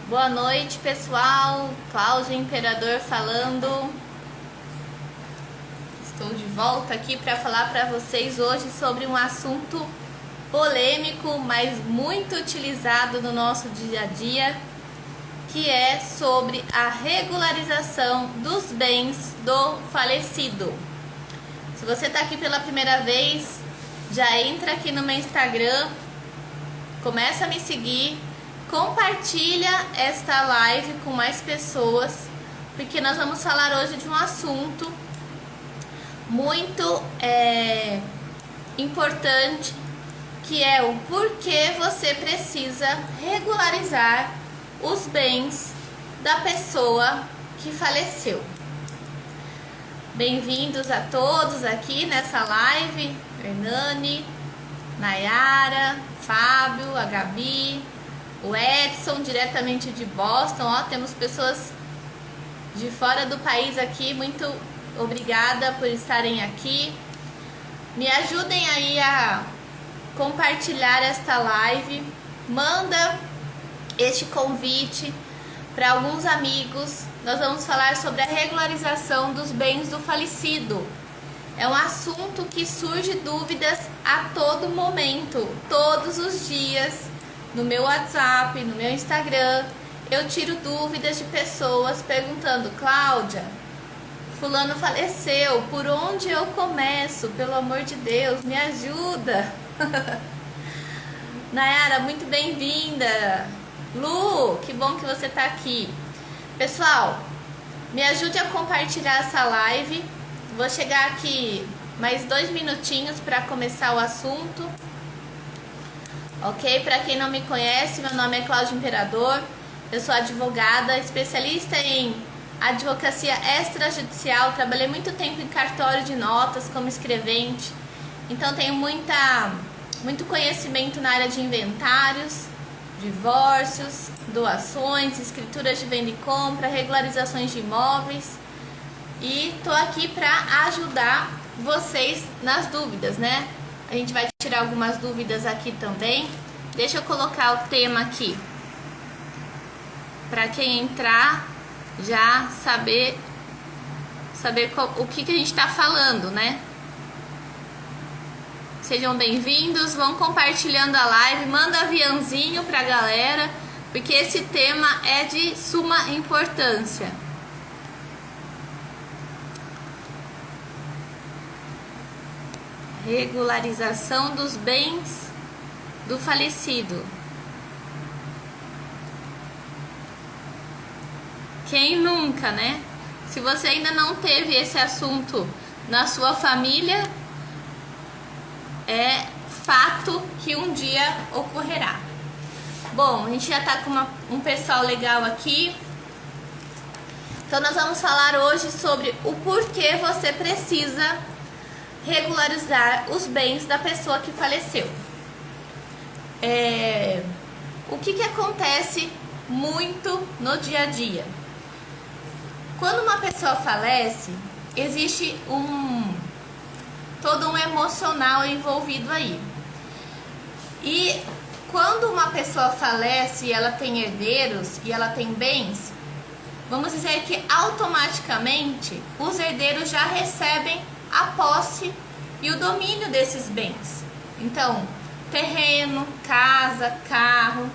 Boa noite, pessoal. Cláudia Imperador falando. Estou de volta aqui para falar para vocês hoje sobre um assunto polêmico, mas muito utilizado no nosso dia a dia, que é sobre a regularização dos bens do falecido. Se você está aqui pela primeira vez, já entra aqui no meu Instagram, começa a me seguir, compartilha esta live com mais pessoas, porque nós vamos falar hoje de um assunto muito importante, que é o porquê você precisa regularizar os bens da pessoa que faleceu. Bem-vindos a todos aqui nessa live, Hernani, Nayara, Fábio, a Gabi, o Edson, diretamente de Boston. Ó, temos pessoas de fora do país aqui, muito obrigada por estarem aqui. Me ajudem aí a compartilhar esta live, manda este convite para alguns amigos. Nós vamos falar sobre a regularização dos bens do falecido. É um assunto que surge dúvidas a todo momento, todos os dias, no meu WhatsApp, no meu Instagram. Eu tiro dúvidas de pessoas perguntando: Cláudia, fulano faleceu, por onde eu começo? Pelo amor de Deus, me ajuda. Nayara, muito bem-vinda. Lu, que bom que você está aqui. Pessoal, me ajude a compartilhar essa live. Vou chegar aqui mais 2 minutinhos para começar o assunto. Ok? Para quem não me conhece, meu nome é Cláudia Imperador. Eu sou advogada, especialista em advocacia extrajudicial. Trabalhei muito tempo em cartório de notas como escrevente. Então tenho muito conhecimento na área de inventários, divórcios, doações, escrituras de venda e compra, regularizações de imóveis. E tô aqui para ajudar vocês nas dúvidas, né? A gente vai tirar algumas dúvidas aqui também. Deixa eu colocar o tema aqui, para quem entrar já saber o que a gente está falando, né? Sejam bem-vindos, vão compartilhando a live, manda aviãozinho pra galera, porque esse tema é de suma importância. Regularização dos bens do falecido. Quem nunca, né? Se você ainda não teve esse assunto na sua família, é fato que um dia ocorrerá. Bom, a gente já tá com um pessoal legal aqui. Então nós vamos falar hoje sobre o porquê você precisa regularizar os bens da pessoa que faleceu. O que acontece muito no dia a dia? Quando uma pessoa falece, existe todo um emocional envolvido aí. E quando uma pessoa falece e ela tem herdeiros e ela tem bens, vamos dizer que automaticamente os herdeiros já recebem a posse e o domínio desses bens. Então, terreno, casa, carro,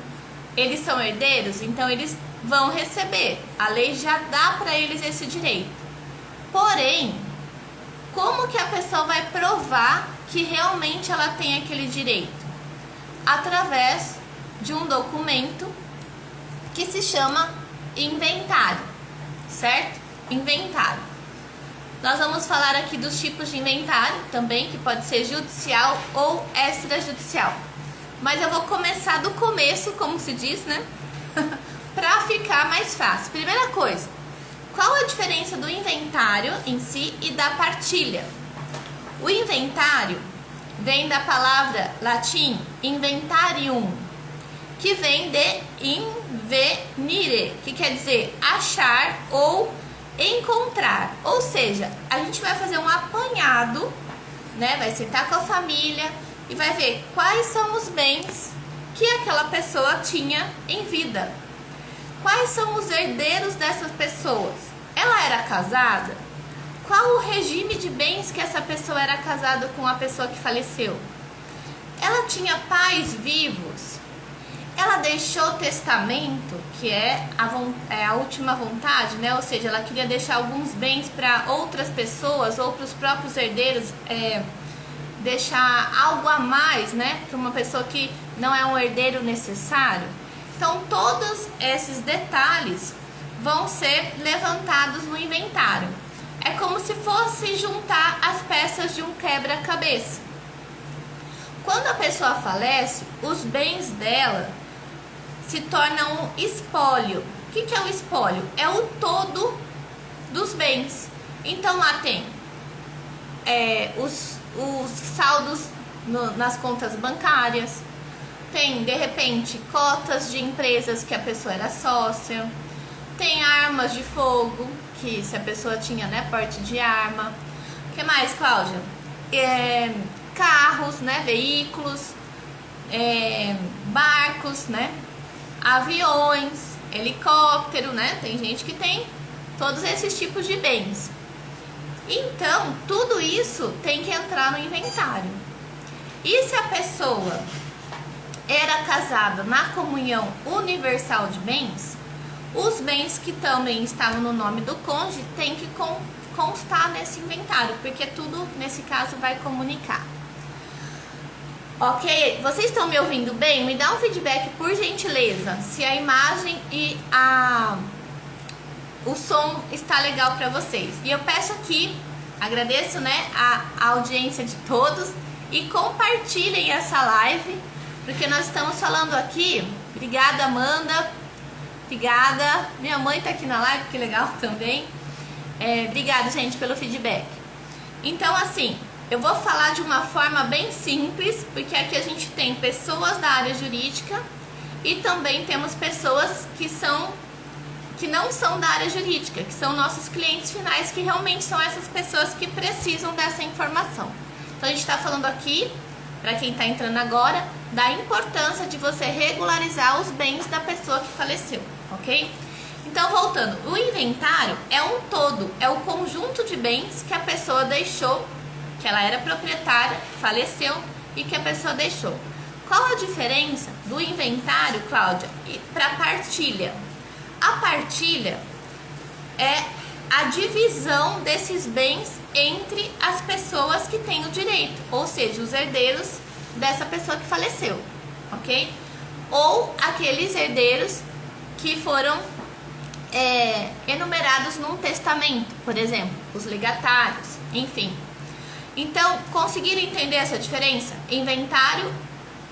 eles são herdeiros, então eles vão receber. A lei já dá para eles esse direito. Porém, como que a pessoa vai provar que realmente ela tem aquele direito? Através de um documento que se chama inventário, certo? Inventário. Nós vamos falar aqui dos tipos de inventário também, que pode ser judicial ou extrajudicial. Mas eu vou começar do começo, como se diz, né? Para ficar mais fácil. Primeira coisa, qual a diferença do inventário em si e da partilha? O inventário vem da palavra latim inventarium, que vem de invenire, que quer dizer achar ou encontrar. Ou seja, a gente vai fazer um apanhado, né? Vai sentar com a família e vai ver quais são os bens que aquela pessoa tinha em vida. Quais são os herdeiros dessas pessoas? Ela era casada? Qual o regime de bens que essa pessoa era casada com a pessoa que faleceu? Ela tinha pais vivos? Ela deixou testamento, que é a última vontade, né? Ou seja, ela queria deixar alguns bens para outras pessoas ou para os próprios herdeiros, deixar algo a mais, né? Para uma pessoa que não é um herdeiro necessário. Então, todos esses detalhes vão ser levantados no inventário. É como se fosse juntar as peças de um quebra-cabeça. Quando a pessoa falece, os bens dela se tornam um espólio. O que é o espólio? É o todo dos bens. Então lá tem os saldos nas contas bancárias, tem de repente cotas de empresas que a pessoa era sócia, tem armas de fogo, que se a pessoa tinha, né, porte de arma. O que mais, Cláudia? Carros, né, veículos, barcos, né, aviões, helicóptero, né, tem gente que tem todos esses tipos de bens. Então, tudo isso tem que entrar no inventário. E se a pessoa era casada na comunhão universal de bens, os bens que também estavam no nome do cônjuge tem que constar nesse inventário, porque tudo, nesse caso, vai comunicar. Ok? Vocês estão me ouvindo bem? Me dá um feedback, por gentileza, se a imagem e o som está legal para vocês. E eu peço aqui, agradeço, né, a audiência de todos, e compartilhem essa live, porque nós estamos falando aqui. Obrigada, Amanda. Obrigada. Minha mãe tá aqui na live, que legal também. Obrigada, gente, pelo feedback. Então, assim, eu vou falar de uma forma bem simples, porque aqui a gente tem pessoas da área jurídica e também temos pessoas que não são da área jurídica, que são nossos clientes finais, que realmente são essas pessoas que precisam dessa informação. Então, a gente está falando aqui, para quem está entrando agora, da importância de você regularizar os bens da pessoa que faleceu, ok? Então, voltando, o inventário é um todo, é o conjunto de bens que a pessoa deixou, que ela era proprietária, faleceu e que a pessoa deixou. Qual a diferença do inventário, Cláudia, para a partilha? A partilha é a divisão desses bens entre as pessoas que têm o direito, ou seja, os herdeiros dessa pessoa que faleceu, ok? Ou aqueles herdeiros que foram enumerados num testamento, por exemplo, os legatários, enfim. Então, conseguiram entender essa diferença? Inventário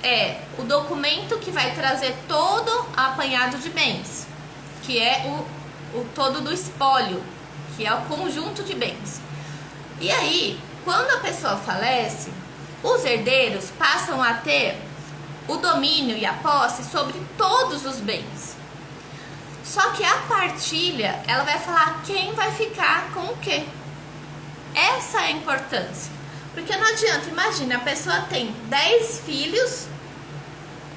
é o documento que vai trazer todo o apanhado de bens, que é o todo do espólio, que é o conjunto de bens. E aí, quando a pessoa falece, os herdeiros passam a ter o domínio e a posse sobre todos os bens. Só que a partilha, ela vai falar quem vai ficar com o quê. Essa é a importância. Porque não adianta, imagina, a pessoa tem 10 filhos,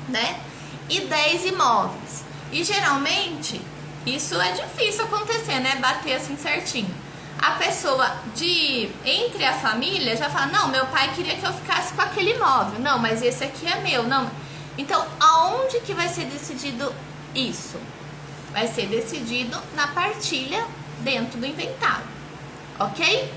né, e 10 imóveis. E geralmente, isso é difícil acontecer, né, bater assim certinho. A pessoa entre a família já fala, não, meu pai queria que eu ficasse com aquele imóvel. Não, mas esse aqui é meu, não. Então, aonde que vai ser decidido isso? Vai ser decidido na partilha dentro do inventário, ok?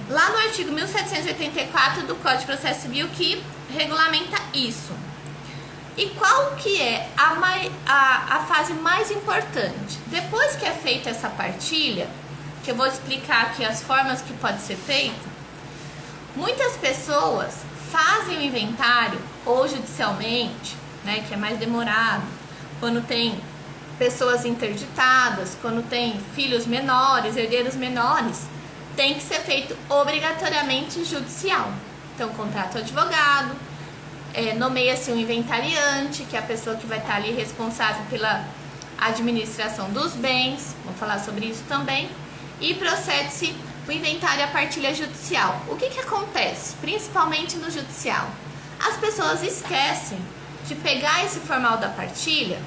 Lá no artigo 1784 do Código de Processo Civil que regulamenta isso. E qual que é a fase mais importante? Depois que é feita essa partilha, que eu vou explicar aqui as formas que pode ser feita, muitas pessoas fazem o inventário ou judicialmente, né, que é mais demorado, quando tem pessoas interditadas, quando tem filhos menores, herdeiros menores, tem que ser feito obrigatoriamente judicial. Então, contrata o advogado, nomeia-se um inventariante, que é a pessoa que vai estar ali responsável pela administração dos bens, vamos falar sobre isso também, e procede-se o inventário e a partilha judicial. O que acontece, principalmente no judicial? As pessoas esquecem de pegar esse formal da partilha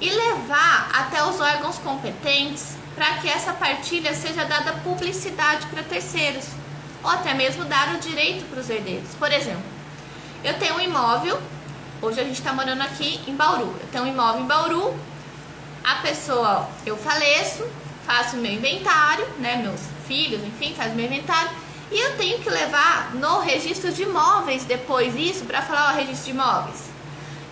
e levar até os órgãos competentes para que essa partilha seja dada publicidade para terceiros, ou até mesmo dar o direito para os herdeiros. Por exemplo, eu tenho um imóvel, hoje a gente está morando aqui em Bauru, eu tenho um imóvel em Bauru, a pessoa, eu faleço, faço meu inventário, né, meus filhos, enfim, faz meu inventário, e eu tenho que levar no registro de imóveis depois isso para falar, ó, registro de imóveis.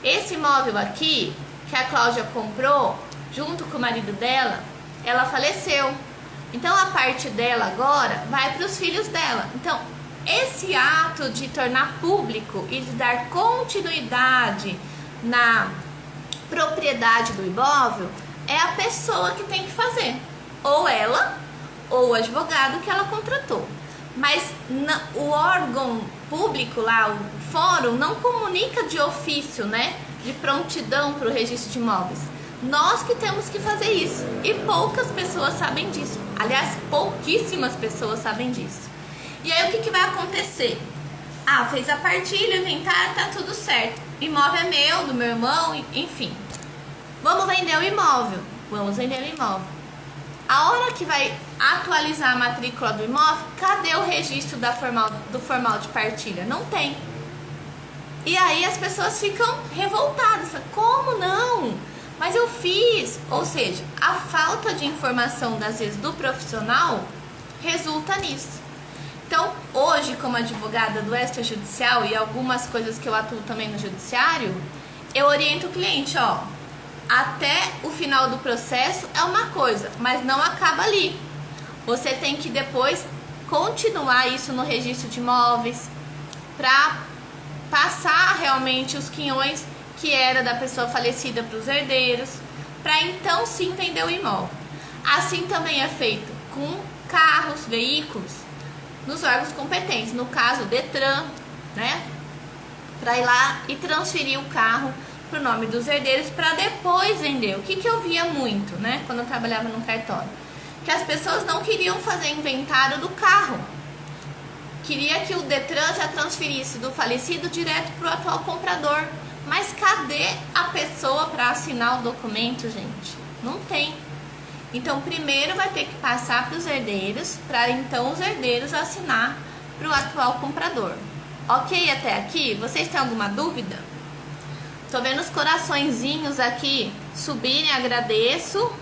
Esse imóvel aqui, que a Cláudia comprou, junto com o marido dela, ela faleceu. Então a parte dela agora vai para os filhos dela. Então esse ato de tornar público e de dar continuidade na propriedade do imóvel é a pessoa que tem que fazer. Ou ela, ou o advogado que ela contratou. Mas o órgão público lá, o fórum, não comunica de ofício, né? De prontidão para o registro de imóveis. Nós que temos que fazer isso. E poucas pessoas sabem disso. Aliás, pouquíssimas pessoas sabem disso. E aí o que vai acontecer? Ah, fez a partilha, o inventário, tá tudo certo. O imóvel é meu, do meu irmão, enfim. Vamos vender o imóvel. Vamos vender o imóvel. A hora que vai atualizar a matrícula do imóvel, cadê o registro do formal de partilha? Não tem. E aí as pessoas ficam revoltadas. Como não? Mas eu fiz. Ou seja, a falta de informação, às vezes, do profissional resulta nisso. Então, hoje, como advogada do extrajudicial e algumas coisas que eu atuo também no judiciário, eu oriento o cliente, ó, até o final do processo é uma coisa, mas não acaba ali. Você tem que depois continuar isso no registro de imóveis para passar realmente os quinhões que era da pessoa falecida para os herdeiros, para então sim vender o imóvel. Assim também é feito com carros, veículos, nos órgãos competentes, no caso o Detran, né? Para ir lá e transferir o carro pro nome dos herdeiros para depois vender. O que eu via muito, né, quando eu trabalhava no cartório? Que as pessoas não queriam fazer inventário do carro. Queria que o Detran já transferisse do falecido direto pro atual comprador. Mas cadê a pessoa para assinar o documento, gente? Não tem. Então, primeiro vai ter que passar para os herdeiros, para então os herdeiros assinar para o atual comprador. Ok até aqui? Vocês têm alguma dúvida? Tô vendo os coraçõezinhos aqui subirem, agradeço.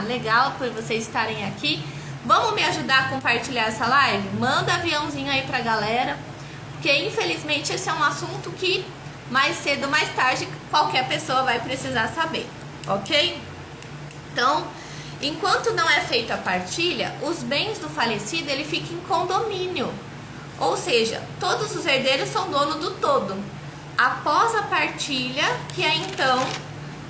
Legal por vocês estarem aqui. Vamos me ajudar a compartilhar essa live? Manda aviãozinho aí pra galera, porque infelizmente esse é um assunto que mais cedo ou mais tarde qualquer pessoa vai precisar saber, ok? Então, enquanto não é feita a partilha, os bens do falecido ele fica em condomínio, ou seja, todos os herdeiros são dono do todo. Após a partilha, que é então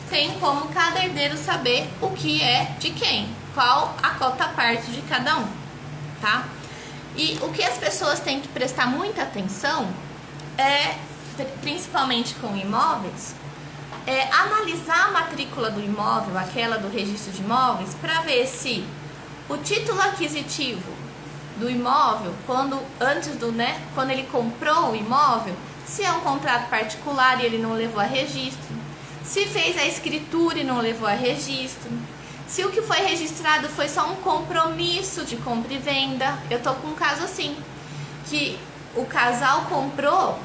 tem como cada herdeiro saber o que é de quem, qual a cota parte de cada um, tá? E o que as pessoas têm que prestar muita atenção é, principalmente com imóveis, é analisar a matrícula do imóvel, aquela do registro de imóveis, para ver se o título aquisitivo do imóvel, quando ele comprou o imóvel, se é um contrato particular e ele não levou a registro, se fez a escritura e não levou a registro, se o que foi registrado foi só um compromisso de compra e venda. Eu tô com um caso assim, que o casal comprou,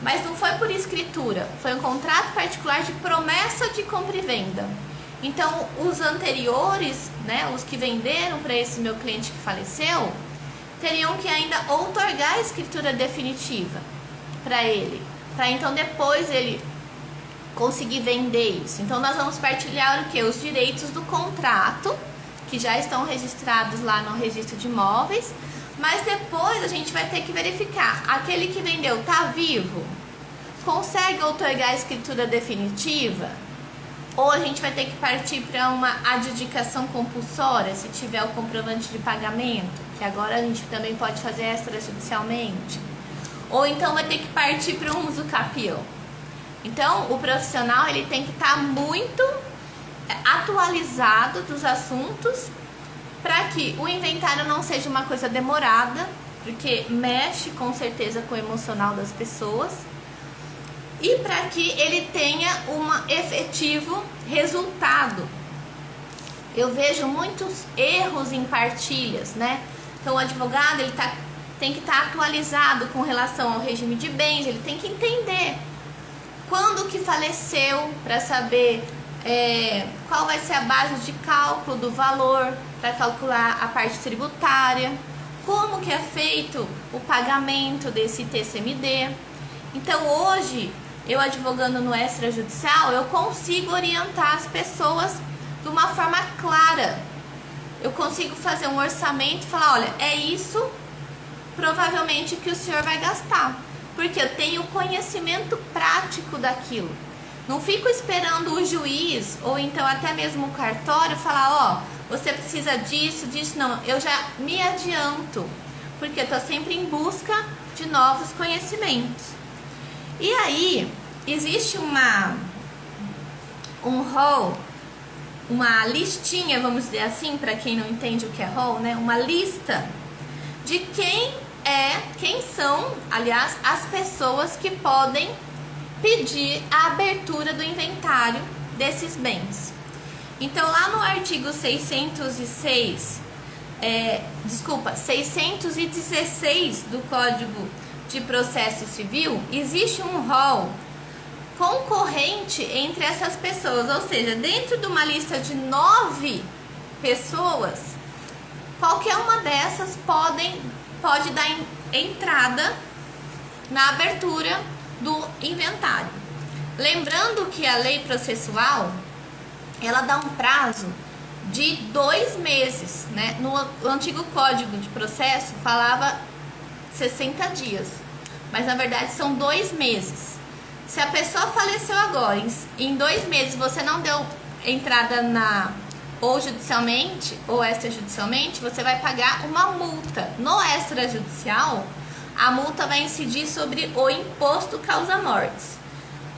mas não foi por escritura, foi um contrato particular de promessa de compra e venda. Então, os anteriores, né, os que venderam para esse meu cliente que faleceu, teriam que ainda outorgar a escritura definitiva para ele, para então depois ele conseguir vender isso. Então nós vamos partilhar o que? Os direitos do contrato, que já estão registrados lá no registro de imóveis, mas depois a gente vai ter que verificar, aquele que vendeu tá vivo? Consegue outorgar a escritura definitiva? Ou a gente vai ter que partir para uma adjudicação compulsória, se tiver o comprovante de pagamento, que agora a gente também pode fazer extrajudicialmente. Ou então vai ter que partir para um uso capião. Então, o profissional ele tem que estar muito atualizado dos assuntos para que o inventário não seja uma coisa demorada, porque mexe com certeza com o emocional das pessoas. e para que ele tenha um efetivo resultado. Eu vejo muitos erros em partilhas, né? Então o advogado ele tem que estar atualizado com relação ao regime de bens, ele tem que entender quando que faleceu para saber qual vai ser a base de cálculo do valor para calcular a parte tributária, como que é feito o pagamento desse TCMD. Então hoje, eu advogando no extrajudicial, eu consigo orientar as pessoas de uma forma clara. Eu consigo fazer um orçamento e falar, olha, é isso provavelmente que o senhor vai gastar, porque eu tenho conhecimento prático daquilo. Não fico esperando o juiz ou então até mesmo o cartório falar, ó, você precisa disso, disso, não. Eu já me adianto, porque eu tô sempre em busca de novos conhecimentos. E aí, existe um rol, uma listinha, vamos dizer assim, para quem não entende o que é rol, né? Uma lista de quem são, aliás, as pessoas que podem pedir a abertura do inventário desses bens. Então, lá no artigo 616 do Código de Processo Civil, existe um rol concorrente entre essas pessoas, ou seja, dentro de uma lista de 9 pessoas, qualquer uma dessas pode dar entrada na abertura do inventário. Lembrando que a lei processual, ela dá um prazo de 2 meses, né? No antigo Código de Processo falava 60 dias, mas na verdade são 2 meses. Se a pessoa faleceu agora, em 2 meses você não deu entrada ou judicialmente ou extrajudicialmente, você vai pagar uma multa. No extrajudicial, a multa vai incidir sobre o imposto causa-mortes.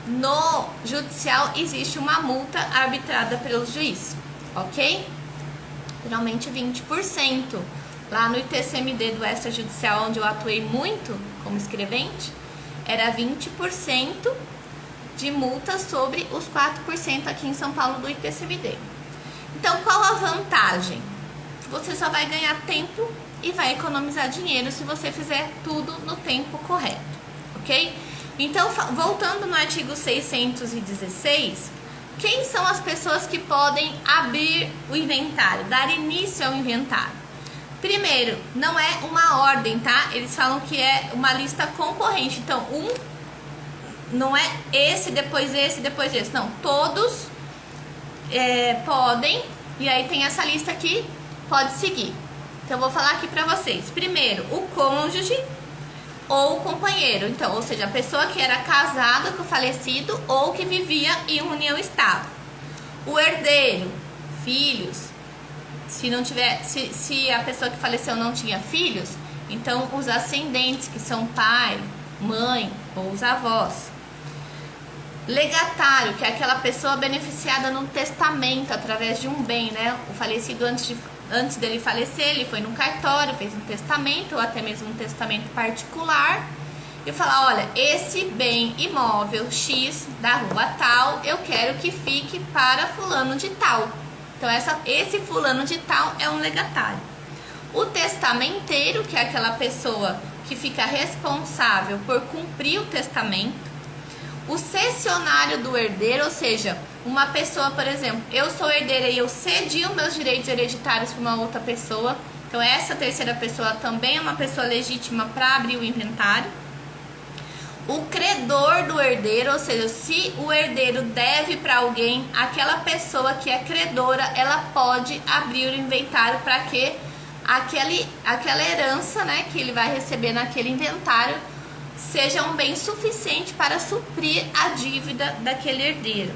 No judicial existe uma multa arbitrada pelo juiz, ok? Geralmente 20%. Lá no ITCMD do extrajudicial, onde eu atuei muito como escrevente, era 20% de multa sobre os 4% aqui em São Paulo do ITCMD. Então, qual a vantagem? Você só vai ganhar tempo e vai economizar dinheiro se você fizer tudo no tempo correto, ok? Então, voltando no artigo 616, quem são as pessoas que podem abrir o inventário, dar início ao inventário? Primeiro, não é uma ordem, tá? Eles falam que é uma lista concorrente. Então, não é esse, depois esse, depois esse. Não, todos podem. E aí tem essa lista aqui, pode seguir. Então, eu vou falar aqui pra vocês. Primeiro, o cônjuge ou o companheiro. Então, ou seja, a pessoa que era casada com o falecido ou que vivia em união estável. O herdeiro, filhos. Se não tiver, se a pessoa que faleceu não tinha filhos, então os ascendentes, que são pai, mãe ou os avós. Legatário, que é aquela pessoa beneficiada no testamento através de um bem, né? O falecido, antes dele falecer, ele foi no cartório, fez um testamento ou até mesmo um testamento particular e falar, olha, esse bem imóvel X da rua tal, eu quero que fique para fulano de tal. Então, esse fulano de tal é um legatário. O testamenteiro, que é aquela pessoa que fica responsável por cumprir o testamento. O cessionário do herdeiro, ou seja, uma pessoa, por exemplo, eu sou herdeira e eu cedi os meus direitos hereditários para uma outra pessoa. Então, essa terceira pessoa também é uma pessoa legítima para abrir o inventário. O credor do herdeiro, ou seja, se o herdeiro deve para alguém, aquela pessoa que é credora, ela pode abrir o inventário para que aquela herança, né, que ele vai receber naquele inventário seja um bem suficiente para suprir a dívida daquele herdeiro.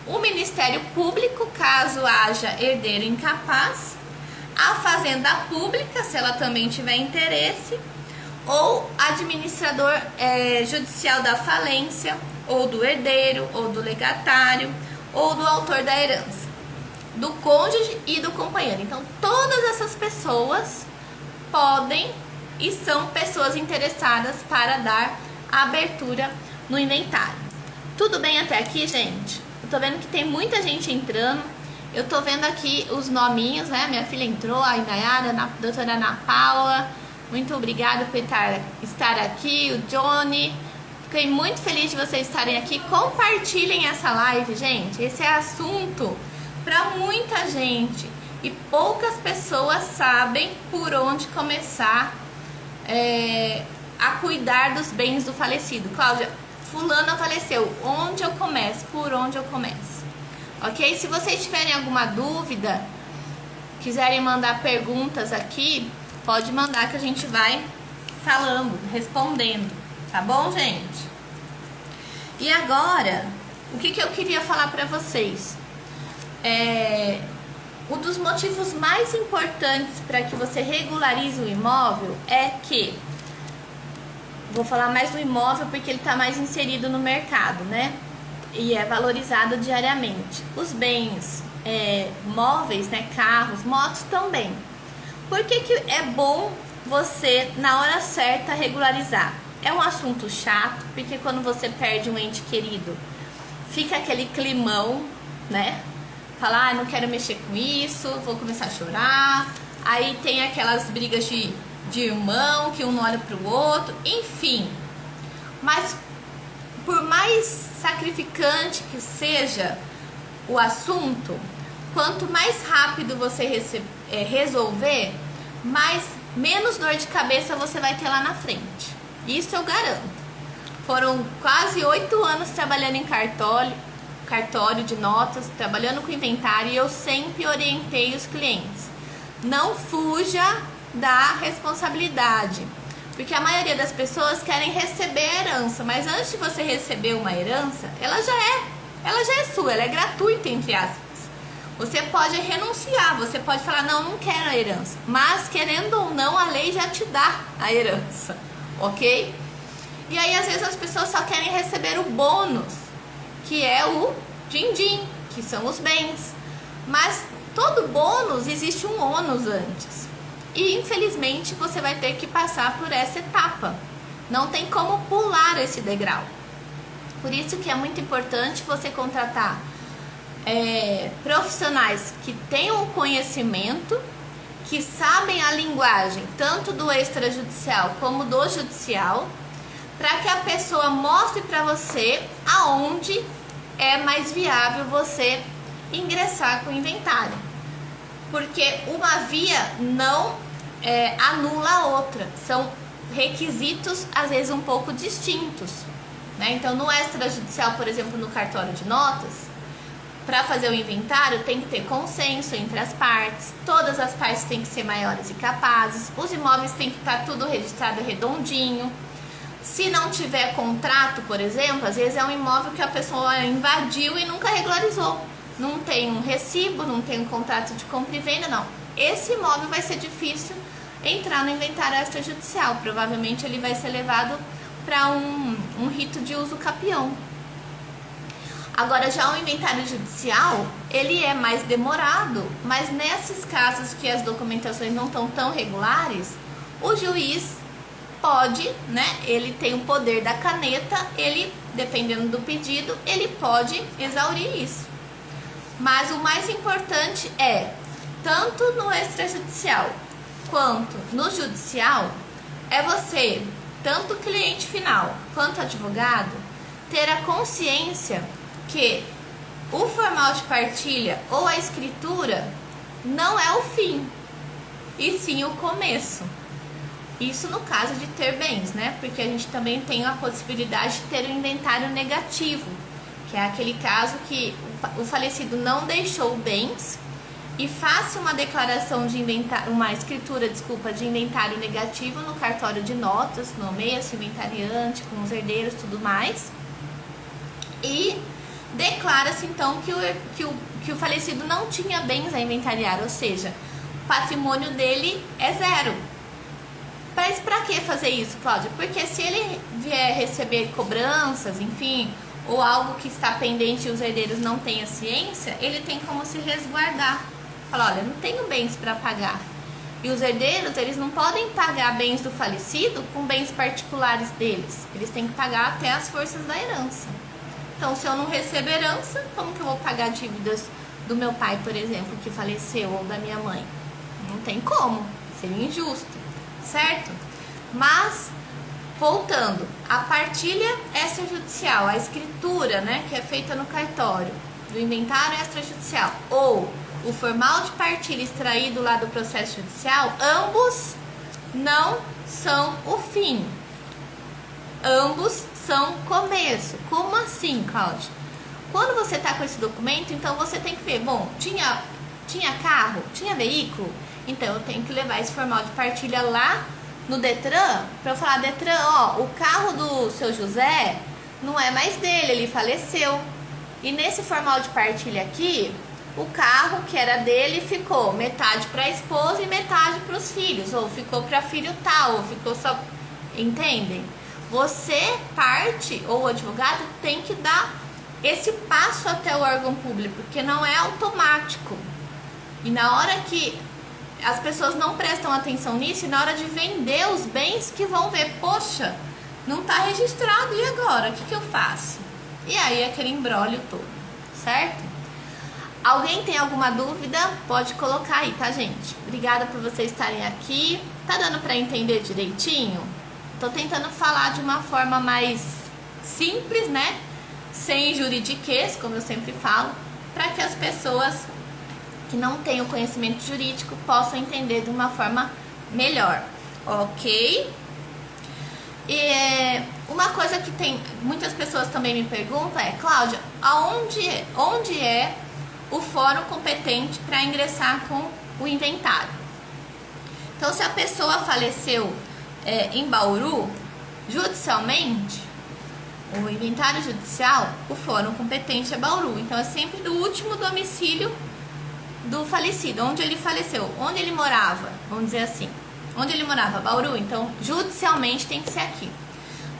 O Ministério Público, caso haja herdeiro incapaz. A Fazenda Pública, se ela também tiver interesse. Ou administrador judicial da falência, ou do herdeiro, ou do legatário, ou do autor da herança, do cônjuge e do companheiro. Então, todas essas pessoas podem e são pessoas interessadas para dar a abertura no inventário. Tudo bem até aqui, gente? Eu tô vendo que tem muita gente entrando. Eu tô vendo aqui os nominhos, né? Minha filha entrou, a Inayara, a doutora Ana Paula. Muito obrigada por estar aqui, o Johnny. Fiquei muito feliz de vocês estarem aqui. Compartilhem essa live, gente. Esse é assunto para muita gente. E poucas pessoas sabem por onde começar a cuidar dos bens do falecido. Cláudia, fulano faleceu. Onde eu começo? Por onde eu começo? Ok? Se vocês tiverem alguma dúvida, quiserem mandar perguntas aqui, pode mandar que a gente vai falando, respondendo. Tá bom, gente? E agora, o que eu queria falar para vocês? Um dos motivos mais importantes para que você regularize o imóvel é que, vou falar mais do imóvel porque ele está mais inserido no mercado, né? E é valorizado diariamente. Os bens móveis, né? Carros, motos também. Por que é bom você, na hora certa, regularizar? É um assunto chato, porque quando você perde um ente querido, fica aquele climão, né? Falar, não quero mexer com isso, vou começar a chorar. Aí tem aquelas brigas de irmão, que um não olha pro outro, enfim. Mas por mais sacrificante que seja o assunto, quanto mais rápido você resolver, menos dor de cabeça você vai ter lá na frente. Isso eu garanto. Foram quase 8 anos trabalhando em cartório de notas, trabalhando com inventário, e eu sempre orientei os clientes: não fuja da responsabilidade, porque a maioria das pessoas querem receber a herança, mas antes de você receber uma herança, ela já é sua, ela é gratuita, entre aspas. Você pode renunciar, você pode falar, não quero a herança, mas querendo ou não, a lei já te dá a herança, ok? E aí às vezes as pessoas só querem receber o bônus, que é o din-din, que são os bens. Mas todo bônus existe um ônus antes. E infelizmente você vai ter que passar por essa etapa. Não tem como pular esse degrau. Por isso que é muito importante você contratar profissionais que tenham o conhecimento, que sabem a linguagem tanto do extrajudicial como do judicial, para que a pessoa mostre para você aonde é mais viável você ingressar com o inventário. Porque uma via não anula a outra. São requisitos, às vezes, um pouco distintos, né? Então, no extrajudicial, por exemplo, no cartório de notas, para fazer o inventário tem que ter consenso entre as partes. Todas as partes têm que ser maiores e capazes. Os imóveis têm que estar tudo registrado redondinho. Se não tiver contrato, por exemplo, às vezes é um imóvel que a pessoa invadiu e nunca regularizou. Não tem um recibo, não tem um contrato de compra e venda, não. Esse imóvel vai ser difícil entrar no inventário extrajudicial. Provavelmente ele vai ser levado para um rito de uso capião. Agora, já o inventário judicial, ele é mais demorado, mas nesses casos que as documentações não estão tão regulares, o juiz pode, né, ele tem o poder da caneta, ele, dependendo do pedido, ele pode exaurir isso. Mas o mais importante é, tanto no extrajudicial quanto no judicial, é você, tanto cliente final quanto advogado, ter a consciência que o formal de partilha ou a escritura não é o fim, e sim o começo. Isso no caso de ter bens, né? Porque a gente também tem a possibilidade de ter um inventário negativo, que é aquele caso que o falecido não deixou bens e faça uma declaração de inventário, uma escritura, de inventário negativo no cartório de notas, nomeia-se inventariante com os herdeiros, tudo mais, e declara-se então que o falecido não tinha bens a inventariar, ou seja, o patrimônio dele é zero. Mas para que fazer isso, Cláudia? Porque se ele vier receber cobranças, enfim, ou algo que está pendente e os herdeiros não têm a ciência, ele tem como se resguardar. Fala, olha, não tenho bens para pagar. E os herdeiros, eles não podem pagar bens do falecido com bens particulares deles. Eles têm que pagar até as forças da herança. Então, se eu não recebo herança, como que eu vou pagar dívidas do meu pai, por exemplo, que faleceu, ou da minha mãe? Não tem como. Seria injusto, certo? Mas, voltando, a partilha extrajudicial, a escritura, né, que é feita no cartório, do inventário extrajudicial, ou o formal de partilha extraído lá do processo judicial, ambos não são o fim. Ambos são começo. Como assim, Cláudia? Quando você está com esse documento, então você tem que ver, bom, tinha carro, tinha veículo, então eu tenho que levar esse formal de partilha lá no Detran, para eu falar, Detran, ó, o carro do seu José não é mais dele, ele faleceu. E nesse formal de partilha aqui, o carro que era dele ficou metade para a esposa e metade para os filhos, ou ficou para filho tal, ou ficou só... Entendem? Você, parte, ou o advogado, tem que dar esse passo até o órgão público, porque não é automático. E na hora que as pessoas não prestam atenção nisso, e na hora de vender os bens, que vão ver, poxa, não está registrado, e agora? O que eu faço? E aí aquele imbróglio todo, certo? Alguém tem alguma dúvida? Pode colocar aí, tá, gente? Obrigada por vocês estarem aqui. Tá dando para entender direitinho? Tô tentando falar de uma forma mais simples, né? Sem juridiquês, como eu sempre falo, para que as pessoas que não têm o conhecimento jurídico possam entender de uma forma melhor, ok? E uma coisa que tem muitas pessoas também me perguntam é, Cláudia, onde é o fórum competente para ingressar com o inventário? Então, se a pessoa faleceu em Bauru, judicialmente, o inventário judicial, o fórum competente é Bauru. Então, é sempre do último domicílio do falecido, onde ele faleceu, onde ele morava, vamos dizer assim. Onde ele morava, Bauru, então, judicialmente tem que ser aqui.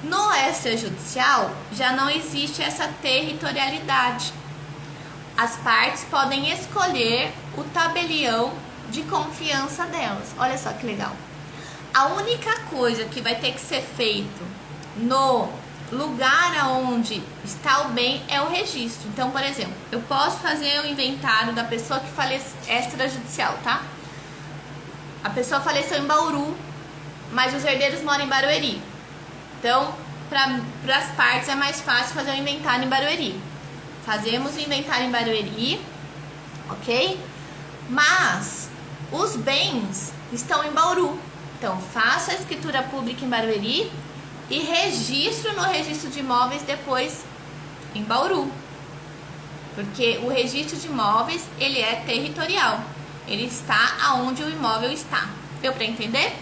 No extrajudicial, já não existe essa territorialidade. As partes podem escolher o tabelião de confiança delas. Olha só que legal. A única coisa que vai ter que ser feito no lugar onde está o bem é o registro. Então, por exemplo, eu posso fazer o inventário da pessoa que faleceu extrajudicial, tá? A pessoa faleceu em Bauru, mas os herdeiros moram em Barueri. Então, para as partes é mais fácil fazer o inventário em Barueri. Fazemos o inventário em Barueri, ok? Mas os bens estão em Bauru. Então, faço a escritura pública em Barueri e registro no registro de imóveis depois em Bauru. Porque o registro de imóveis, ele é territorial. Ele está aonde o imóvel está. Deu para entender?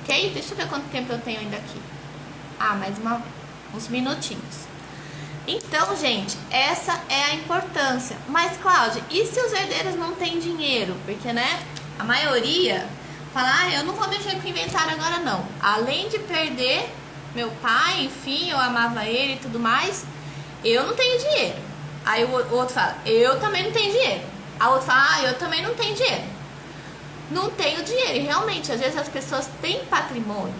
Ok? Deixa eu ver quanto tempo eu tenho ainda aqui. Mais uns minutinhos. Então, gente, essa é a importância. Mas, Cláudia, e se os herdeiros não têm dinheiro? Porque, né, a maioria fala, eu não vou mexer com o inventário agora, não. Além de perder meu pai, enfim, eu amava ele e tudo mais, eu não tenho dinheiro. Aí o outro fala, eu também não tenho dinheiro. A outra fala, eu também não tenho dinheiro. Não tenho dinheiro. E realmente, às vezes as pessoas têm patrimônio.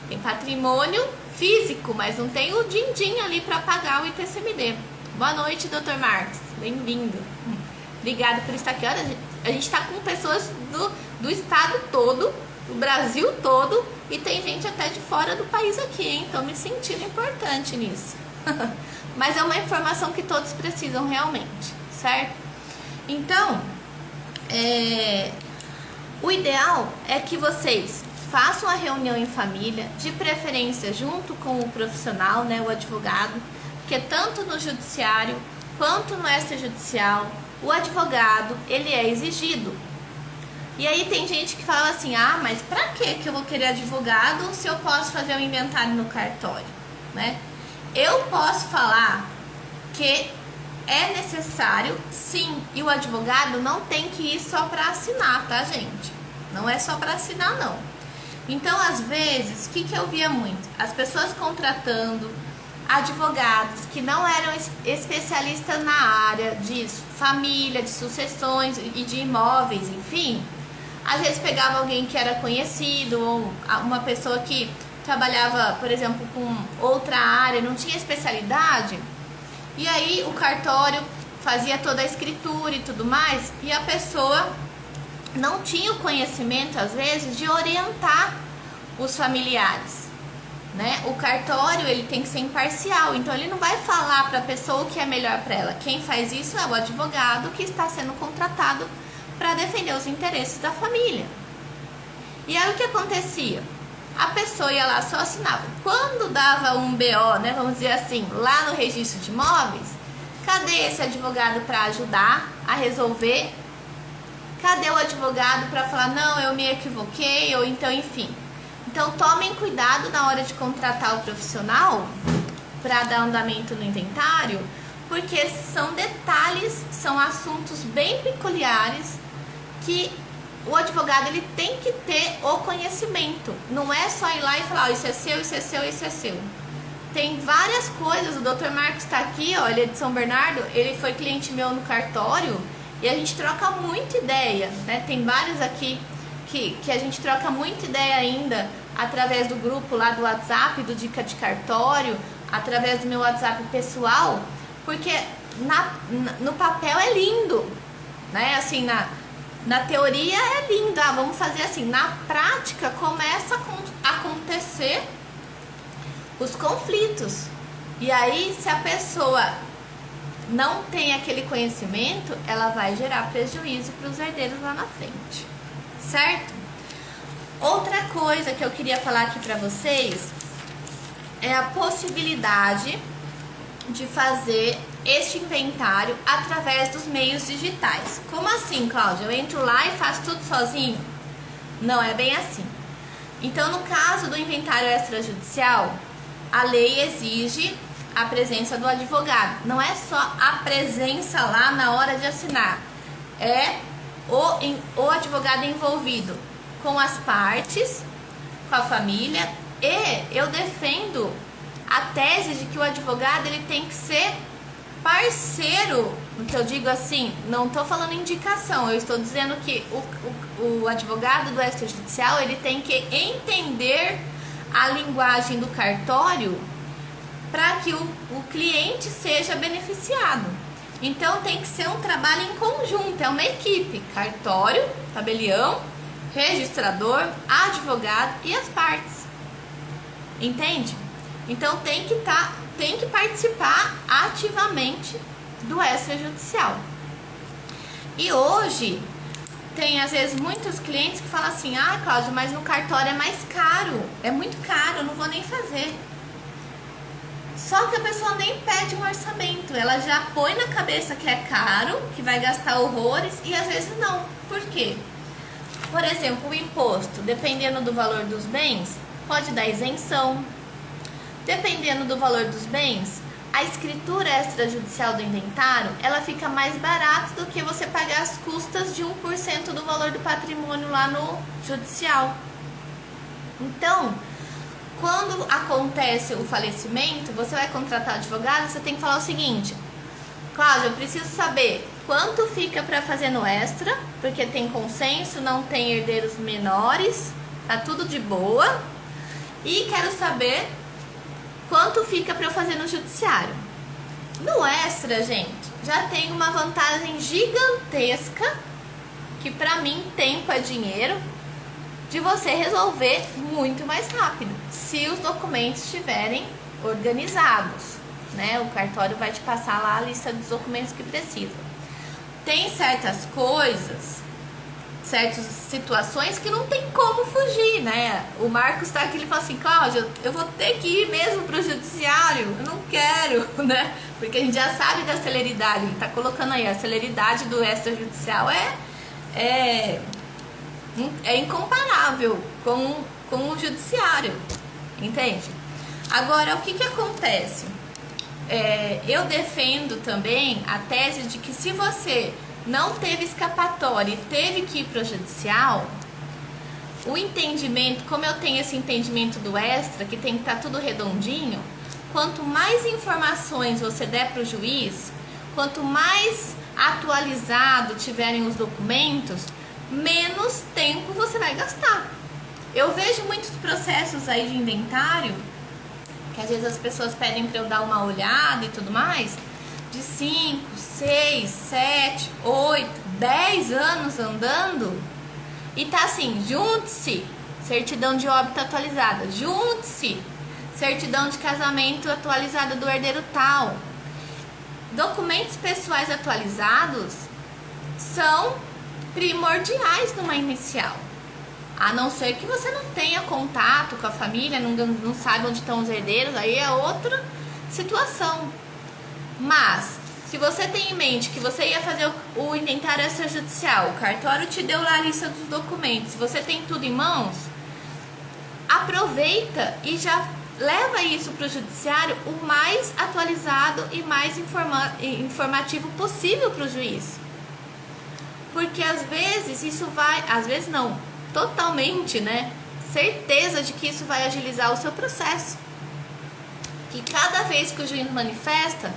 Tem patrimônio físico, mas não tem o din-din ali para pagar o ITCMD. Boa noite, Dr. Marcos. Bem-vindo. Obrigada por estar aqui. Olha, a gente está com pessoas do estado todo, do Brasil todo, e tem gente até de fora do país aqui, hein? Tô me sentindo importante nisso. Mas é uma informação que todos precisam realmente, certo? Então, o ideal é que vocês façam a reunião em família, de preferência junto com o profissional, né, o advogado, porque tanto no judiciário quanto no extrajudicial, o advogado, ele é exigido. E aí tem gente que fala assim, mas pra que eu vou querer advogado se eu posso fazer o inventário no cartório, né? Eu posso falar que é necessário, sim, e o advogado não tem que ir só para assinar, tá, gente? Não é só para assinar, não. Então, às vezes, o que eu via muito? As pessoas contratando advogados que não eram especialistas na área de família, de sucessões e de imóveis, enfim, Às vezes pegava alguém que era conhecido, ou uma pessoa que trabalhava, por exemplo, com outra área, não tinha especialidade, e aí o cartório fazia toda a escritura e tudo mais, e a pessoa não tinha o conhecimento, às vezes, de orientar os familiares, né? O cartório, ele tem que ser imparcial, então ele não vai falar para a pessoa o que é melhor para ela. Quem faz isso é o advogado que está sendo contratado para defender os interesses da família. E aí o que acontecia? A pessoa ia lá, só assinava. Quando dava um BO, né, vamos dizer assim, lá no registro de imóveis, cadê esse advogado para ajudar a resolver? Cadê o advogado para falar, não, eu me equivoquei, ou então, enfim. Então, tomem cuidado na hora de contratar o profissional para dar andamento no inventário, porque são detalhes, são assuntos bem peculiares que o advogado ele tem que ter o conhecimento. Não é só ir lá e falar, isso é seu, isso é seu, isso é seu. Tem várias coisas. O Dr. Marcos está aqui, ó, ele é de São Bernardo, ele foi cliente meu no cartório e a gente troca muita ideia, né? Tem vários aqui que a gente troca muita ideia ainda através do grupo lá do WhatsApp, do Dica de Cartório, através do meu WhatsApp pessoal, porque no papel é lindo, né? Assim, na teoria é lindo, vamos fazer assim. Na prática começa a acontecer os conflitos. E aí, se a pessoa não tem aquele conhecimento, ela vai gerar prejuízo para os herdeiros lá na frente, certo? Outra coisa que eu queria falar aqui para vocês é a possibilidade de fazer este inventário através dos meios digitais. Como assim, Cláudia? Eu entro lá e faço tudo sozinho? Não é bem assim. Então, no caso do inventário extrajudicial, a lei exige a presença do advogado. Não é só a presença lá na hora de assinar, é o advogado envolvido com as partes, com a família, e eu defendo a tese de que o advogado ele tem que ser parceiro. O que eu digo assim, não estou falando indicação, eu estou dizendo que o advogado do extrajudicial ele tem que entender a linguagem do cartório para que o cliente seja beneficiado. Então tem que ser um trabalho em conjunto, é uma equipe, cartório, tabelião, registrador, advogado e as partes. Entende? Então tem que participar ativamente do extrajudicial. E hoje tem às vezes muitos clientes que falam assim: ah, Cláudia, mas no cartório é mais caro, é muito caro, eu não vou nem fazer. Só que a pessoa nem pede um orçamento, ela já põe na cabeça que é caro, que vai gastar horrores, e às vezes não. Por quê? Por exemplo, o imposto, dependendo do valor dos bens, pode dar isenção. Dependendo do valor dos bens, a escritura extrajudicial do inventário, ela fica mais barata do que você pagar as custas de 1% do valor do patrimônio lá no judicial. Então, quando acontece o falecimento, você vai contratar advogado, você tem que falar o seguinte: Cláudia, eu preciso saber quanto fica para fazer no extra, porque tem consenso, não tem herdeiros menores, tá tudo de boa, e quero saber quanto fica para eu fazer no judiciário. No extra, gente, já tem uma vantagem gigantesca, que para mim tempo é dinheiro, de você resolver muito mais rápido, se os documentos estiverem organizados, né? O cartório vai te passar lá a lista dos documentos que precisa. Tem certas coisas, certas situações que não tem como fugir, né? O Marcos está aqui, ele fala assim: Cláudia, eu vou ter que ir mesmo para o judiciário, eu não quero, né? Porque a gente já sabe da celeridade, ele está colocando aí, a celeridade do extrajudicial é incomparável com o judiciário, entende? Agora, o que acontece? Eu defendo também a tese de que se você não teve escapatória e teve que ir para o judicial, o entendimento, como eu tenho esse entendimento do extra, que tem que estar tudo redondinho, quanto mais informações você der para o juiz, quanto mais atualizado tiverem os documentos, menos tempo você vai gastar. Eu vejo muitos processos aí de inventário, que às vezes as pessoas pedem para eu dar uma olhada e tudo mais, de 5, 6, 7, 8, 10 anos andando, e tá assim, junte-se, certidão de óbito atualizada, junte-se, certidão de casamento atualizada do herdeiro tal. Documentos pessoais atualizados são primordiais numa inicial. A não ser que você não tenha contato com a família, não saiba onde estão os herdeiros, aí é outra situação. Mas, se você tem em mente que você ia fazer o inventário extrajudicial, o cartório te deu lá a lista dos documentos, você tem tudo em mãos, aproveita e já leva isso para o judiciário o mais atualizado e mais informativo possível para o juiz. Porque às vezes isso vai, às vezes não, totalmente, né? Certeza de que isso vai agilizar o seu processo. Que cada vez que o juiz manifesta,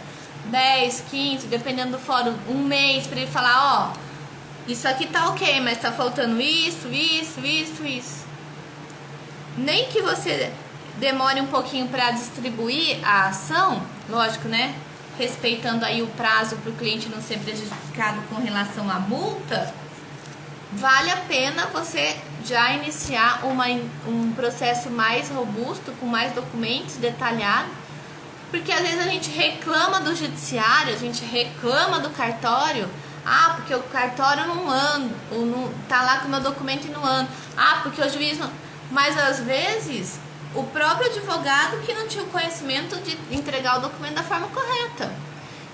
10, 15, dependendo do fórum, um mês para ele falar, ó, isso aqui tá ok, mas tá faltando isso. Nem que você demore um pouquinho para distribuir a ação, lógico, né? Respeitando aí o prazo para o cliente não ser prejudicado com relação à multa, vale a pena você já iniciar um processo mais robusto, com mais documentos detalhados, porque às vezes a gente reclama do judiciário, a gente reclama do cartório, porque o cartório não anda, ou não tá lá com o meu documento e não anda, porque o juiz não... Mas às vezes o próprio advogado que não tinha o conhecimento de entregar o documento da forma correta.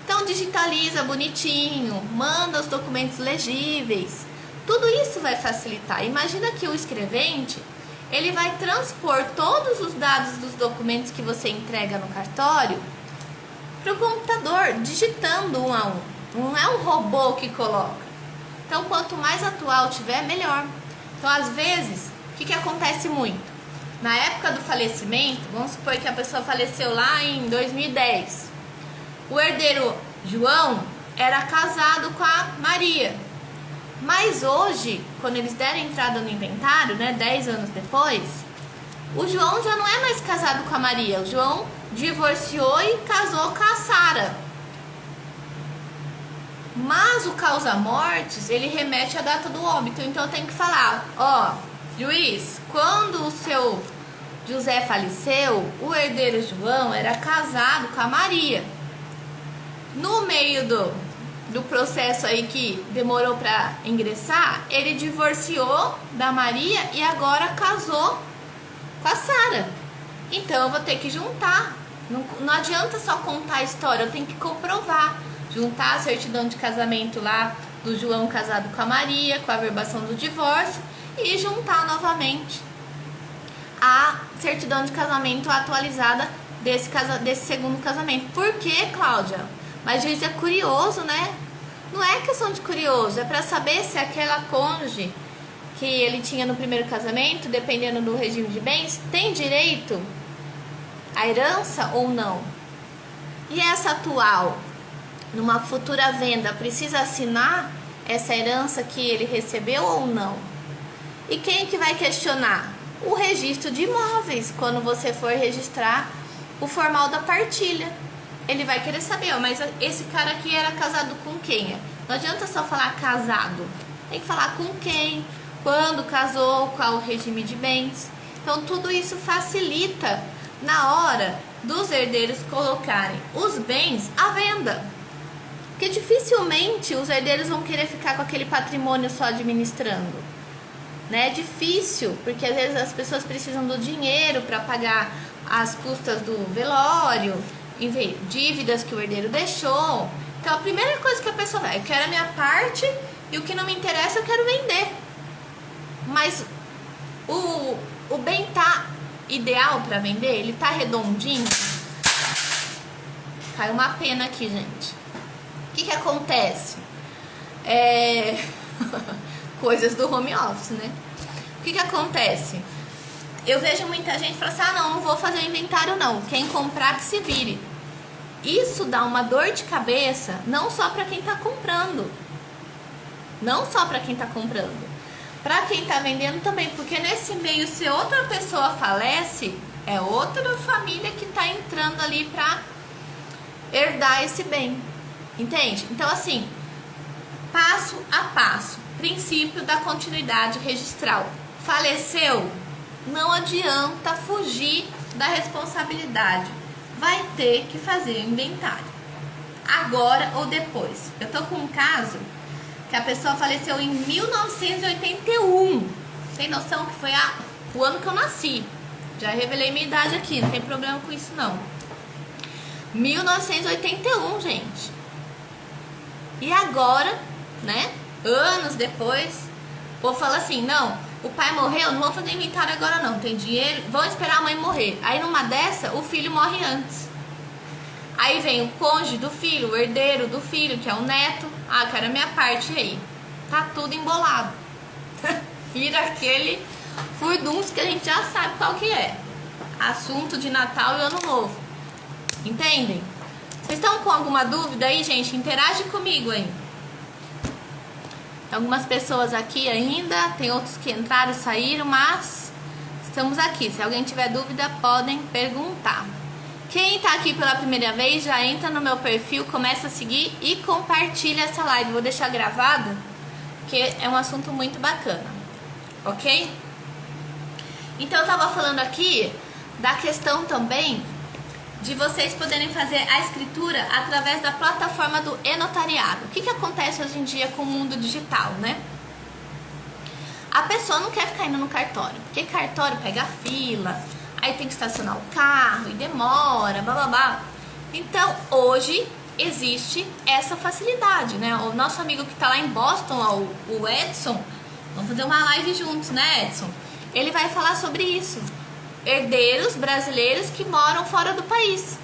Então digitaliza bonitinho, manda os documentos legíveis. Tudo isso vai facilitar. Imagina que o escrevente, ele vai transpor todos os dados dos documentos que você entrega no cartório para o computador, digitando um a um. Não é um robô que coloca. Então quanto mais atual tiver, melhor. Então às vezes, o que acontece muito? Na época do falecimento, vamos supor que a pessoa faleceu lá em 2010. O herdeiro João era casado com a Maria. Mas hoje, quando eles deram entrada no inventário, né, 10 anos depois, o João já não é mais casado com a Maria. O João divorciou e casou com a Sara. Mas o causa-mortes, ele remete à data do óbito. Então eu tenho que falar, juiz, quando o seu José faleceu, o herdeiro João era casado com a Maria. No meio do processo aí que demorou para ingressar, ele divorciou da Maria e agora casou com a Sara. Então eu vou ter que juntar. Não adianta só contar a história, eu tenho que comprovar. Juntar a certidão de casamento lá do João casado com a Maria, com a averbação do divórcio, e juntar novamente a certidão de casamento atualizada desse segundo casamento. Por quê, Cláudia? Mas juiz é curioso, né? Não é questão de curioso, é para saber se aquela cônjuge que ele tinha no primeiro casamento, dependendo do regime de bens, tem direito à herança ou não. E essa atual, numa futura venda, precisa assinar essa herança que ele recebeu ou não? E quem que vai questionar? O registro de imóveis, quando você for registrar o formal da partilha. Ele vai querer saber, mas esse cara aqui era casado com quem? Não adianta só falar casado, tem que falar com quem, quando casou, qual o regime de bens. Então tudo isso facilita na hora dos herdeiros colocarem os bens à venda. Porque dificilmente os herdeiros vão querer ficar com aquele patrimônio só administrando. Né? É difícil, porque às vezes as pessoas precisam do dinheiro para pagar as custas do velório, enfim, dívidas que o herdeiro deixou. Então a primeira coisa que a pessoa vai, eu quero a minha parte e o que não me interessa eu quero vender. Mas o bem tá ideal para vender, ele tá redondinho. Caiu uma pena aqui, gente. O que acontece? Coisas do home office, né? O que acontece? Eu vejo muita gente falar assim, não vou fazer inventário não, quem comprar que se vire. Isso dá uma dor de cabeça, não só para quem tá comprando. Não só para quem tá comprando. Para quem tá vendendo também, porque nesse meio, se outra pessoa falece, é outra família que tá entrando ali para herdar esse bem, entende? Então assim, passo a passo, princípio da continuidade registral. Faleceu, não adianta fugir da responsabilidade, vai ter que fazer o inventário, agora ou depois. Eu tô com um caso que a pessoa faleceu em 1981, tem noção que foi o ano que eu nasci, já revelei minha idade aqui, não tem problema com isso não. 1981, gente. E agora, né, anos depois, o povo fala assim, não, o pai morreu, não vou fazer inventário agora não, tem dinheiro, vão esperar a mãe morrer. Aí numa dessa, o filho morre antes. Aí vem o cônjuge do filho, o herdeiro do filho, que é o neto. Ah, quero a minha parte aí. Tá tudo embolado. Vira aquele furdunço que a gente já sabe qual que é. Assunto de Natal e Ano Novo. Entendem? Vocês estão com alguma dúvida aí, gente? Interage comigo aí. Tem algumas pessoas aqui ainda, tem outros que entraram e saíram, mas estamos aqui. Se alguém tiver dúvida, podem perguntar. Quem tá aqui pela primeira vez, já entra no meu perfil, começa a seguir e compartilha essa live. Vou deixar gravada, porque é um assunto muito bacana, ok? Então eu tava falando aqui da questão também de vocês poderem fazer a escritura através da plataforma do e-notariado. O que acontece hoje em dia com o mundo digital, né? A pessoa não quer ficar indo no cartório, porque cartório pega fila, aí tem que estacionar o carro e demora, blá blá blá. Então hoje existe essa facilidade, né? O nosso amigo que tá lá em Boston, ó, o Edson, vamos fazer uma live juntos, né, Edson? Ele vai falar sobre isso. Herdeiros brasileiros que moram fora do país.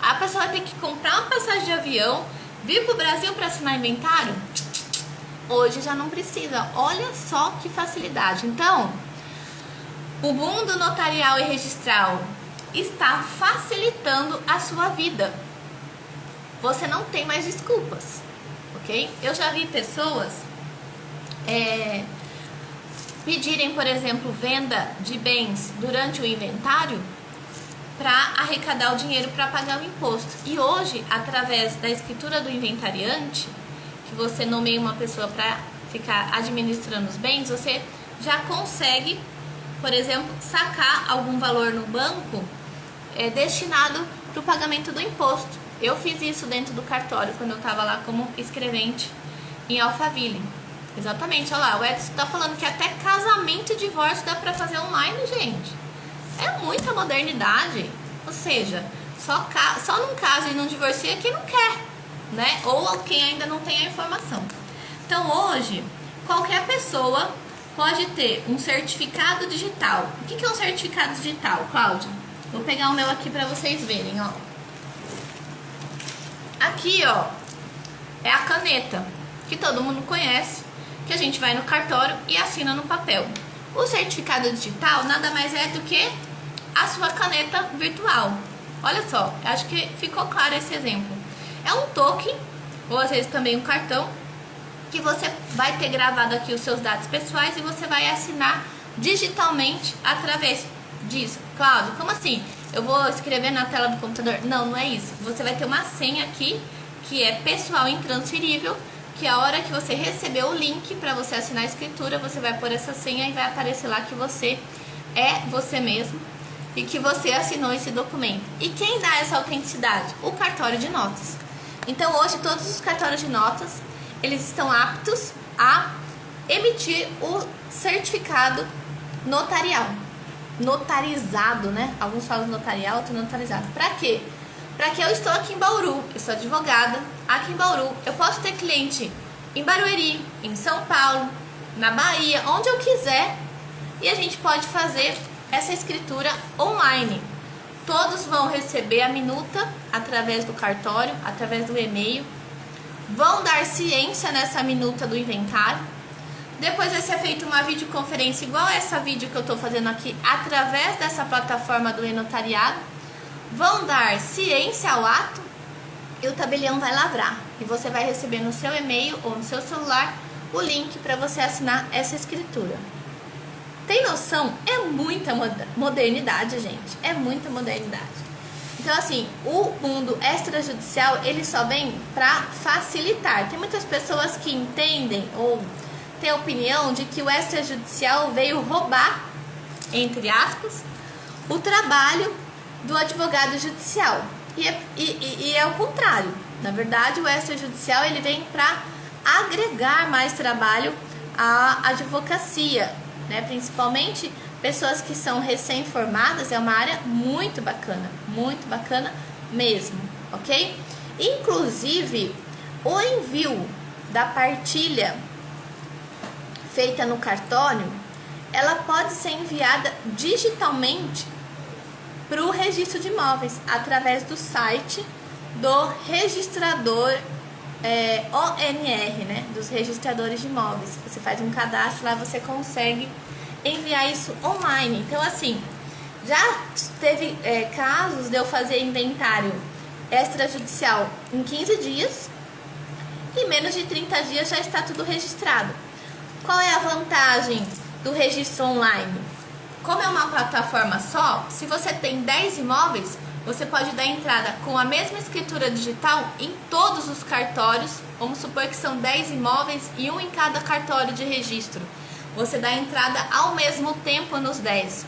A pessoa vai ter que comprar uma passagem de avião, vir pro Brasil para assinar inventário? Hoje já não precisa. Olha só que facilidade. Então, o mundo notarial e registral está facilitando a sua vida. Você não tem mais desculpas, ok? Eu já vi pessoas pedirem, por exemplo, venda de bens durante o inventário para arrecadar o dinheiro para pagar o imposto. E hoje, através da escritura do inventariante, que você nomeia uma pessoa para ficar administrando os bens, você já consegue, por exemplo, sacar algum valor no banco destinado para o pagamento do imposto. Eu fiz isso dentro do cartório quando eu estava lá como escrevente em Alphaville. Exatamente, olha lá, o Edson tá falando que até casamento e divórcio dá pra fazer online, gente. É muita modernidade. Ou seja, só não casa e não divorcia quem não quer, né? Ou quem ainda não tem a informação. Então hoje, qualquer pessoa pode ter um certificado digital. O que é um certificado digital, Cláudia? Vou pegar o meu aqui pra vocês verem, ó. Aqui, ó, é a caneta, que todo mundo conhece, que a gente vai no cartório e assina no papel. O certificado digital nada mais é do que a sua caneta virtual. Olha só, acho que ficou claro esse exemplo. É um token, ou às vezes também um cartão, que você vai ter gravado aqui os seus dados pessoais e você vai assinar digitalmente através disso. Cláudio, como assim? Eu vou escrever na tela do computador? Não, não é isso. Você vai ter uma senha aqui, que é pessoal intransferível, que a hora que você receber o link para você assinar a escritura, você vai pôr essa senha e vai aparecer lá que você é você mesmo e que você assinou esse documento. E quem dá essa autenticidade? O cartório de notas. Então hoje todos os cartórios de notas, eles estão aptos a emitir o certificado notarial. Notarizado, né? Alguns falam notarial, outros notarizado. Para quê? Para que eu estou aqui em Bauru, eu sou advogada, aqui em Bauru, eu posso ter cliente em Barueri, em São Paulo, na Bahia, onde eu quiser, e a gente pode fazer essa escritura online. Todos vão receber a minuta através do cartório, através do e-mail, vão dar ciência nessa minuta do inventário. Depois vai ser feita uma videoconferência igual essa vídeo que eu estou fazendo aqui, através dessa plataforma do e-notariado. Vão dar ciência ao ato e o tabelião vai lavrar. E você vai receber no seu e-mail ou no seu celular o link para você assinar essa escritura. Tem noção? É muita modernidade, gente. É muita modernidade. Então, assim, o mundo extrajudicial, ele só vem para facilitar. Tem muitas pessoas que entendem ou têm a opinião de que o extrajudicial veio roubar, entre aspas, o trabalho do advogado judicial. E é o contrário. Na verdade, o extrajudicial, ele vem para agregar mais trabalho à advocacia, né? Principalmente pessoas que são recém-formadas. É uma área muito bacana mesmo, ok? Inclusive, o envio da partilha feita no cartório, ela pode ser enviada digitalmente para o registro de imóveis através do site do registrador ONR, né? Dos registradores de imóveis. Você faz um cadastro lá, você consegue enviar isso online. Então, assim, já teve casos de eu fazer inventário extrajudicial em 15 dias e menos de 30 dias já está tudo registrado. Qual é a vantagem do registro online? Como é uma plataforma só, se você tem 10 imóveis, você pode dar entrada com a mesma escritura digital em todos os cartórios. Vamos supor que são 10 imóveis e um em cada cartório de registro. Você dá entrada ao mesmo tempo nos 10.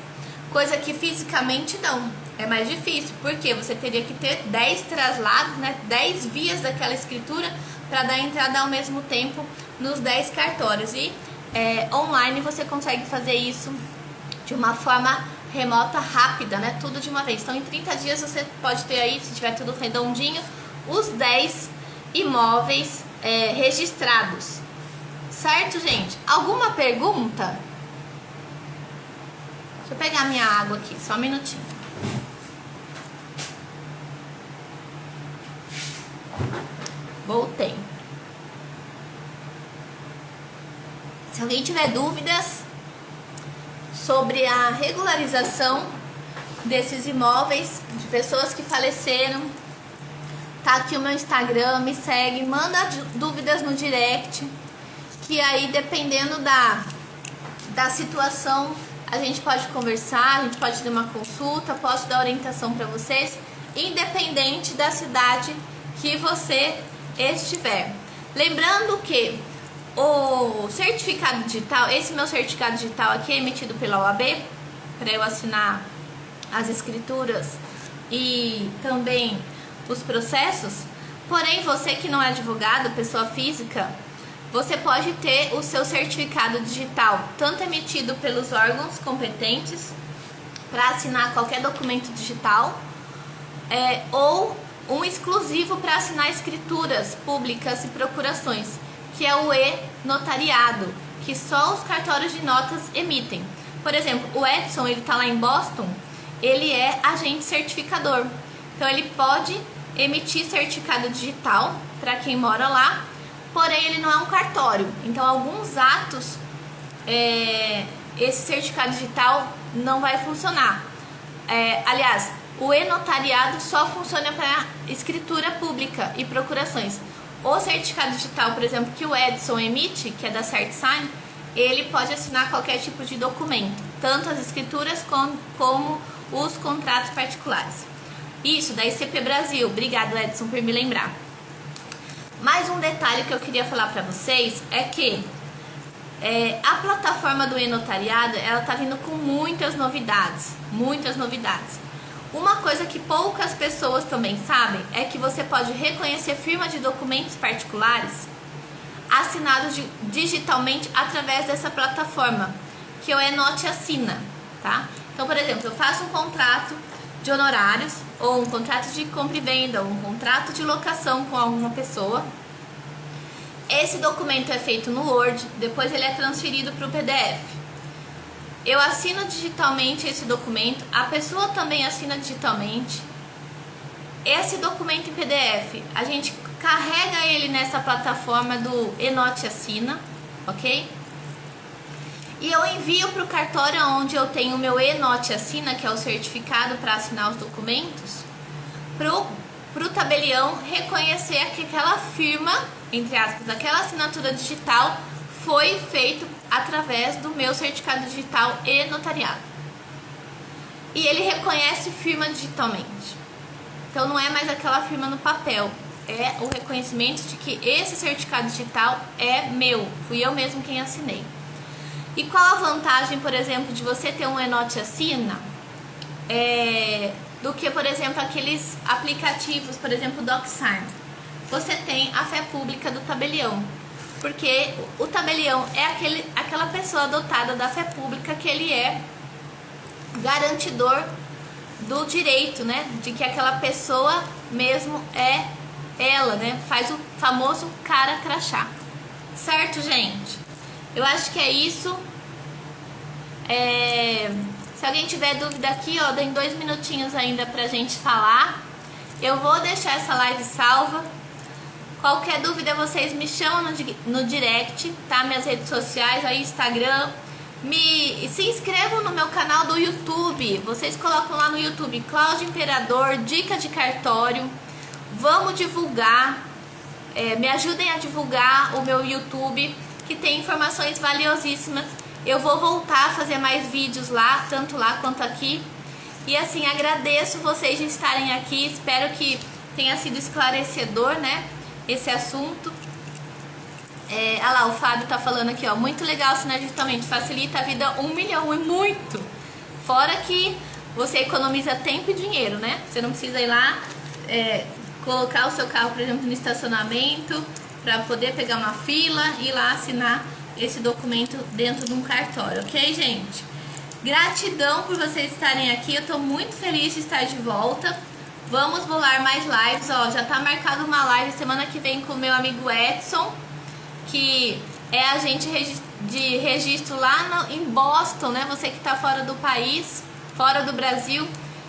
Coisa que fisicamente não. É mais difícil, porque você teria que ter 10 traslados, né? 10 vias daquela escritura para dar entrada ao mesmo tempo nos 10 cartórios. E online você consegue fazer isso de uma forma remota, rápida, né? Tudo de uma vez. Então, em 30 dias você pode ter aí, se tiver tudo redondinho, os 10 imóveis registrados. Certo, gente? Alguma pergunta? Deixa eu pegar minha água aqui, só um minutinho. Voltei. Se alguém tiver dúvidas sobre a regularização desses imóveis de pessoas que faleceram, tá aqui o meu Instagram, me segue, manda dúvidas no direct, que aí dependendo da situação a gente pode conversar, a gente pode ter uma consulta, posso dar orientação para vocês, independente da cidade que você estiver. Lembrando que o certificado digital, esse meu certificado digital aqui é emitido pela OAB, para eu assinar as escrituras e também os processos. Porém, você que não é advogado, pessoa física, você pode ter o seu certificado digital tanto emitido pelos órgãos competentes para assinar qualquer documento digital, ou um exclusivo para assinar escrituras públicas e procurações, que é o e-notariado, que só os cartórios de notas emitem. Por exemplo, o Edson, ele está lá em Boston, ele é agente certificador. Então, ele pode emitir certificado digital para quem mora lá, porém, ele não é um cartório. Então, alguns atos, esse certificado digital não vai funcionar. Aliás, o e-notariado só funciona para escritura pública e procurações. O certificado digital, por exemplo, que o Edson emite, que é da CertSign, ele pode assinar qualquer tipo de documento, tanto as escrituras como os contratos particulares. Isso, da ICP Brasil. Obrigado, Edson, por me lembrar. Mais um detalhe que eu queria falar para vocês é que a plataforma do e-notariado, ela tá vindo com muitas novidades, Uma coisa que poucas pessoas também sabem é que você pode reconhecer firma de documentos particulares assinados digitalmente através dessa plataforma, que o e-note assina, tá? Então, por exemplo, eu faço um contrato de honorários, ou um contrato de compra e venda, ou um contrato de locação com alguma pessoa. Esse documento é feito no Word, depois ele é transferido para o PDF. Eu assino digitalmente esse documento, a pessoa também assina digitalmente. Esse documento em PDF, a gente carrega ele nessa plataforma do e-note assina, ok? E eu envio para o cartório onde eu tenho o meu e-note assina, que é o certificado para assinar os documentos, pro tabelião reconhecer que aquela firma, entre aspas, aquela assinatura digital foi feito através do meu certificado digital e notariado. E ele reconhece firma digitalmente. Então não é mais aquela firma no papel, é o reconhecimento de que esse certificado digital é meu, fui eu mesmo quem assinei. E qual a vantagem, por exemplo, de você ter um Enote Assina do que, por exemplo, aqueles aplicativos, por exemplo, o DocSign? Você tem a fé pública do tabelião, porque o tabelião é aquela pessoa dotada da fé pública que ele é garantidor do direito, né? De que aquela pessoa mesmo é ela, né? Faz o famoso cara crachá. Certo, gente? Eu acho que é isso. Se alguém tiver dúvida aqui, ó, tem 2 minutinhos ainda pra gente falar. Eu vou deixar essa live salva. Qualquer dúvida vocês me chamam no direct, tá? Minhas redes sociais, aí Instagram. Se inscrevam no meu canal do YouTube. Vocês colocam lá no YouTube Cláudia Imperador, dica de cartório. Vamos divulgar. Me ajudem a divulgar o meu YouTube, que tem informações valiosíssimas. Eu vou voltar a fazer mais vídeos lá, tanto lá quanto aqui. E assim, agradeço vocês de estarem aqui. Espero que tenha sido esclarecedor, né? Esse assunto. Olha lá, o Fábio tá falando aqui, ó. Muito legal assinar digitalmente, facilita a vida 1 milhão, é muito. Fora que você economiza tempo e dinheiro, né? Você não precisa ir lá colocar o seu carro, por exemplo, no estacionamento para poder pegar uma fila e ir lá assinar esse documento dentro de um cartório, ok, gente? Gratidão por vocês estarem aqui, eu tô muito feliz de estar de volta. Vamos bolar mais lives, ó. Já tá marcado uma live semana que vem com o meu amigo Edson, que é agente de registro lá em Boston, né? Você que tá fora do país, fora do Brasil,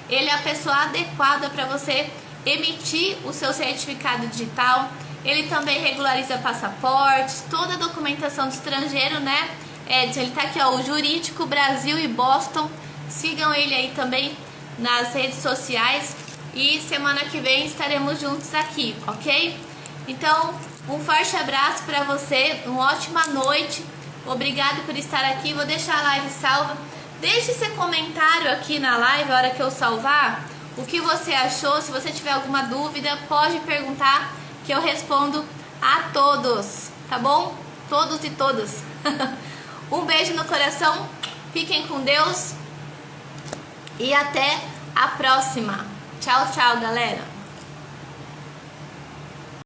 ele é a pessoa adequada para você emitir o seu certificado digital. Ele também regulariza passaportes, toda a documentação do estrangeiro, né? Edson, ele tá aqui, ó, o Jurídico Brasil e Boston. Sigam ele aí também nas redes sociais. E semana que vem estaremos juntos aqui, ok? Então, um forte abraço para você, uma ótima noite. Obrigado por estar aqui. Vou deixar a live salva. Deixe seu comentário aqui na live, a hora que eu salvar, o que você achou. Se você tiver alguma dúvida, pode perguntar que eu respondo a todos, tá bom? Todos e todas. Um beijo no coração, fiquem com Deus e até a próxima. Tchau, tchau, galera.